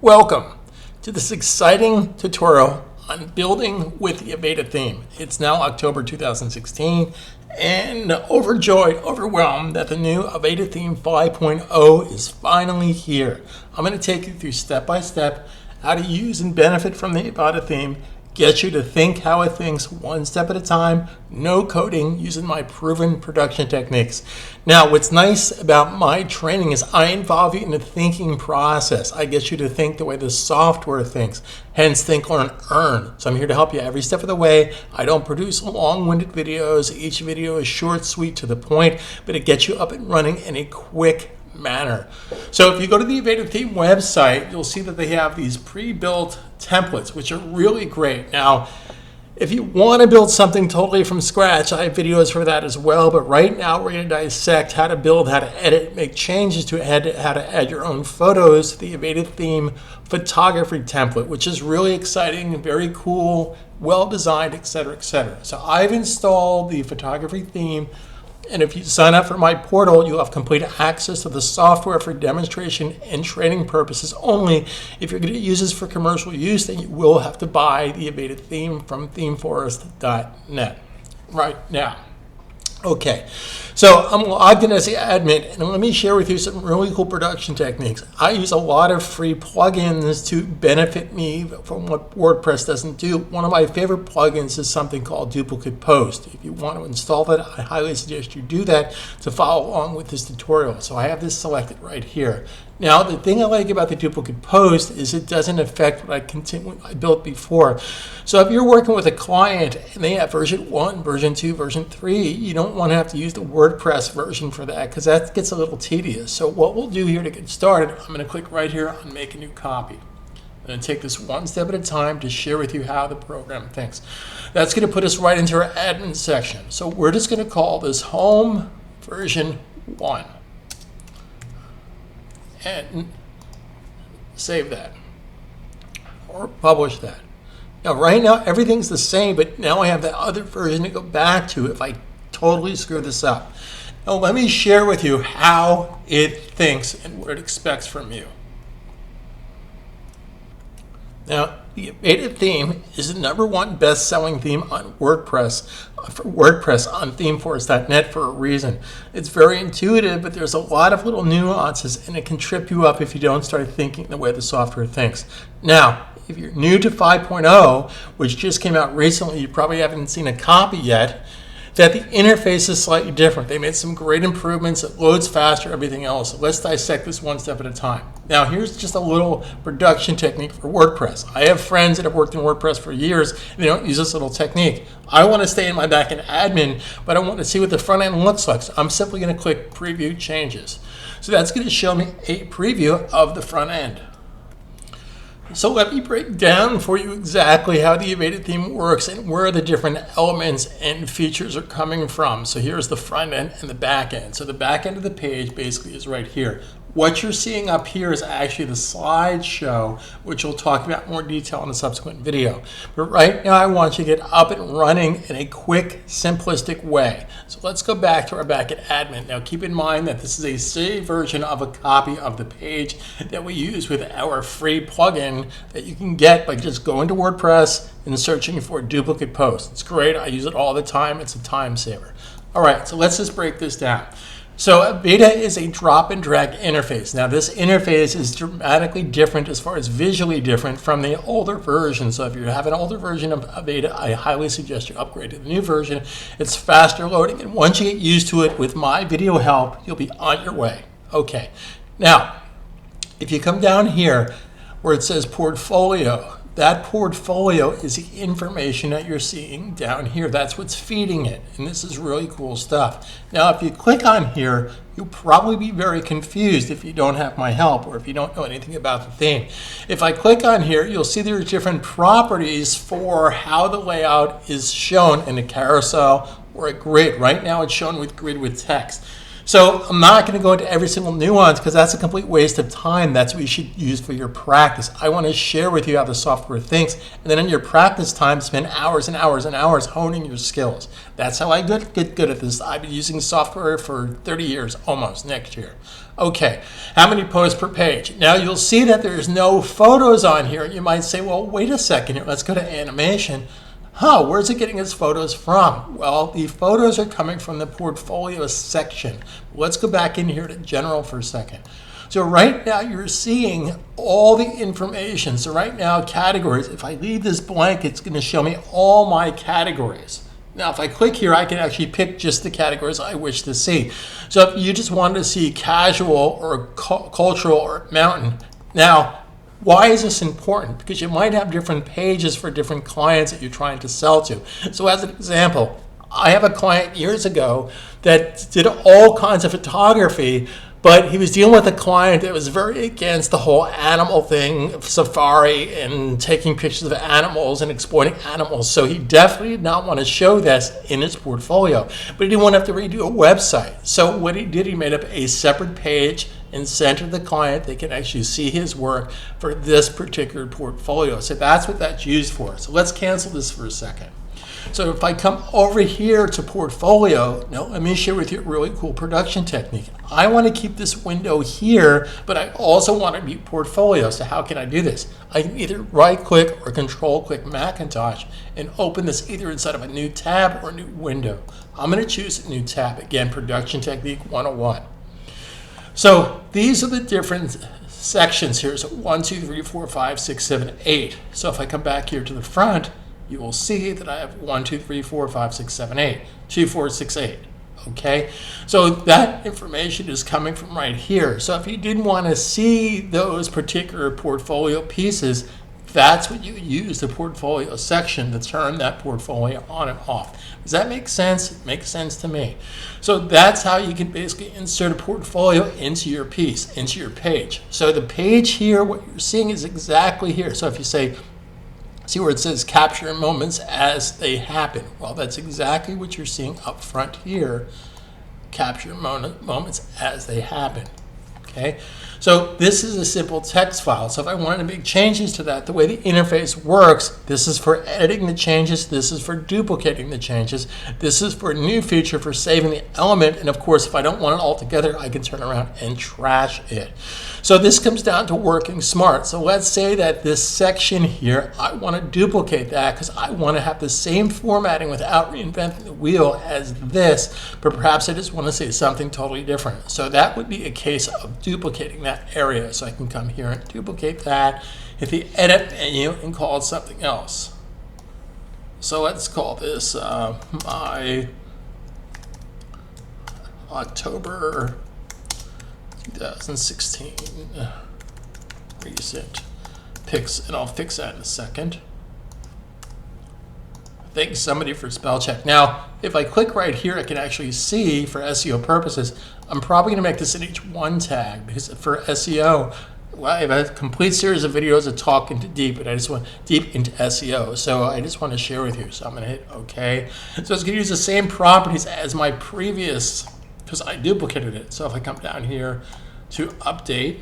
Welcome to this exciting tutorial on building with the Avada theme. It's now October 2016 and overwhelmed that the new Avada Theme 5.0 is finally here. I'm going to take you through step by step how to use and benefit from the Avada theme, get you to think how it thinks one step at a time, no coding, using my proven production techniques. Now, what's nice about my training is I involve you in the thinking process. I get you to think the way the software thinks, hence think, learn, earn. So I'm here to help you every step of the way. I don't produce long-winded videos. Each video is short, sweet, to the point, but it gets you up and running in a quick manner. So if you go to the Avada Theme website, you'll see that they have these pre-built templates, which are really great. Now, if you want to build something totally from scratch, I have videos for that as well. But right now, we're going to dissect how to build, how to edit, make changes to it, how to add your own photos to the Avada Theme photography template, which is really exciting, very cool, well designed, etc., etc. So I've installed the photography theme. And if you sign up for my portal, you'll have complete access to the software for demonstration and training purposes only. If you're going to use this for commercial use, then you will have to buy the Avada theme from themeforest.net right now. Okay, so I'm logged in as the admin, and let me share with you some really cool production techniques. I use a lot of free plugins to benefit me from what WordPress doesn't do. One of my favorite plugins is something called Duplicate Post. If you want to install that, I highly suggest you do that to follow along with this tutorial. So I have this selected right here. Now, the thing I like about the duplicate post is it doesn't affect what I built before. So if you're working with a client and they have version 1, version 2, version 3, you don't want to have to use the WordPress version for that because that gets a little tedious. So what we'll do here to get started, I'm going to click right here on Make a New Copy. I'm going to take this one step at a time to share with you how the program thinks. That's going to put us right into our admin section. So we're just going to call this Home version 1. And save that or publish that. Now right now everything's the same, but now I have that other version to go back to if I totally screw this up. Now let me share with you how it thinks and what it expects from you. Now, the Avada theme is the #1 best-selling theme on WordPress on themeforest.net for a reason. It's very intuitive, but there's a lot of little nuances, and it can trip you up if you don't start thinking the way the software thinks. Now, if you're new to 5.0, which just came out recently, you probably haven't seen a copy yet, that the interface is slightly different. They made some great improvements. It loads faster, everything else. So let's dissect this one step at a time. Now, here's just a little production technique for WordPress. I have friends that have worked in WordPress for years, and they don't use this little technique. I want to stay in my backend admin, but I want to see what the front end looks like. So I'm simply going to click Preview Changes. So that's going to show me a preview of the front end. So let me break down for you exactly how the Avada theme works and where the different elements and features are coming from. So here's the front end and the back end. So the back end of the page basically is right here. What you're seeing up here is actually the slideshow, which we'll talk about in more detail in a subsequent video. But right now I want you to get up and running in a quick, simplistic way. So let's go back to our backend admin. Now keep in mind that this is a saved version of a copy of the page that we use with our free plugin that you can get by just going to WordPress and searching for duplicate post. It's great. I use it all the time. It's a time saver. All right, so let's just break this down. So Avada is a drop and drag interface. Now this interface is dramatically different as far as visually different from the older version. So if you have an older version of Avada, I highly suggest you upgrade to the new version. It's faster loading, and once you get used to it with my video help, you'll be on your way. Okay, now if you come down here where it says Portfolio, that portfolio is the information that you're seeing down here. That's what's feeding it, and this is really cool stuff. Now, if you click on here, you'll probably be very confused if you don't have my help or if you don't know anything about the theme. If I click on here, you'll see there's different properties for how the layout is shown in a carousel or a grid. Right now, it's shown with grid with text. So I'm not going to go into every single nuance because that's a complete waste of time. That's what you should use for your practice. I want to share with you how the software thinks, and then in your practice time, spend hours and hours and hours honing your skills. That's how I get good at this. I've been using software for 30 years, almost next year. Okay, how many posts per page? Now you'll see that there's no photos on here, and you might say, well, wait a second here. Let's go to animation. Where's it getting its photos from? Well, the photos are coming from the portfolio section. Let's go back in here to general for a second. So right now you're seeing all the information. So right now, categories, if I leave this blank, it's going to show me all my categories. Now, if I click here, I can actually pick just the categories I wish to see. So if you just wanted to see casual or cultural or mountain, now, why is this important? Because you might have different pages for different clients that you're trying to sell to. So as an example, I have a client years ago that did all kinds of photography, but he was dealing with a client that was very against the whole animal thing, safari and taking pictures of animals and exploiting animals. So he definitely did not want to show this in his portfolio, but he didn't want to have to redo a website. So what he did, he made up a separate page and sent to the client. They can actually see his work for this particular portfolio. So that's what that's used for. So let's cancel this for a second. So if I come over here to portfolio, now let me share with you a really cool production technique. I want to keep this window here, but I also want to be portfolio. So how can I do this? I can either right click or control click Macintosh and open this either inside of a new tab or a new window. I'm going to choose a new tab. Again, production technique 101. So these are the different sections here. So 1, 2, 3, 4, 5, 6, 7, 8. So if I come back here to the front, you will see that I have 1, 2, 3, 4, 5, 6, 7, 8. 2, 4, 6, 8. Okay, so that information is coming from right here. So if you didn't want to see those particular portfolio pieces, that's what you use the portfolio section to turn that portfolio on and off. Does that make sense? It makes sense to me. So that's how you can basically insert a portfolio into your piece, into your page. So the page here, what you're seeing is exactly here. So if you say, see where it says capture moments as they happen. Well, that's exactly what you're seeing up front here. Capture moments as they happen. Okay, so this is a simple text file. So if I wanted to make changes to that, the way the interface works, this is for editing the changes, this is for duplicating the changes, this is for a new feature for saving the element, and of course, if I don't want it all together, I can turn around and trash it. So this comes down to working smart. So let's say that this section here, I want to duplicate that because I want to have the same formatting without reinventing the wheel as this, but perhaps I just want to say something totally different. So that would be a case of duplicating that area. So I can come here and duplicate that, hit the edit menu and call it something else. So let's call this my October 2016 recent pics, and I'll fix that in a second. Thanks somebody for spell check. Now, if I click right here, I can actually see for SEO purposes, I'm probably going to make this an H1 tag because for SEO, well, I have a complete series of videos that talk into deep, but I just want deep into SEO. So I just want to share with you. So I'm going to hit OK. So it's going to use the same properties as my previous, because I duplicated it. So if I come down here to update,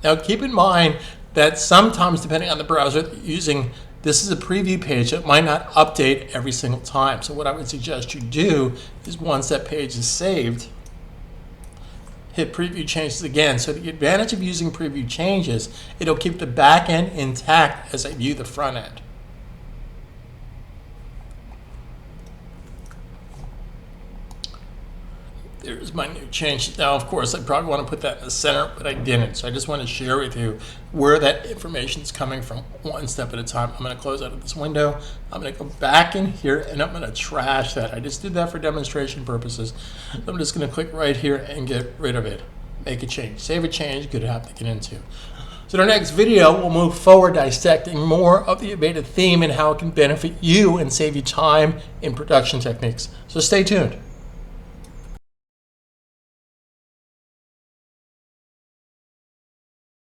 now keep in mind that sometimes depending on the browser that you're using, this is a preview page that might not update every single time. So what I would suggest you do is once that page is saved, hit preview changes again. So the advantage of using preview changes, it'll keep the back end intact as I view the front end. There's my new change. Now, of course, I probably want to put that in the center, but I didn't. So I just want to share with you where that information is coming from one step at a time. I'm going to close out of this window. I'm going to go back in here, and I'm going to trash that. I just did that for demonstration purposes. I'm just going to click right here and get rid of it. Make a change. Save a change. Good to have to get into. So in our next video, we'll move forward dissecting more of the Avada theme and how it can benefit you and save you time in production techniques. So stay tuned.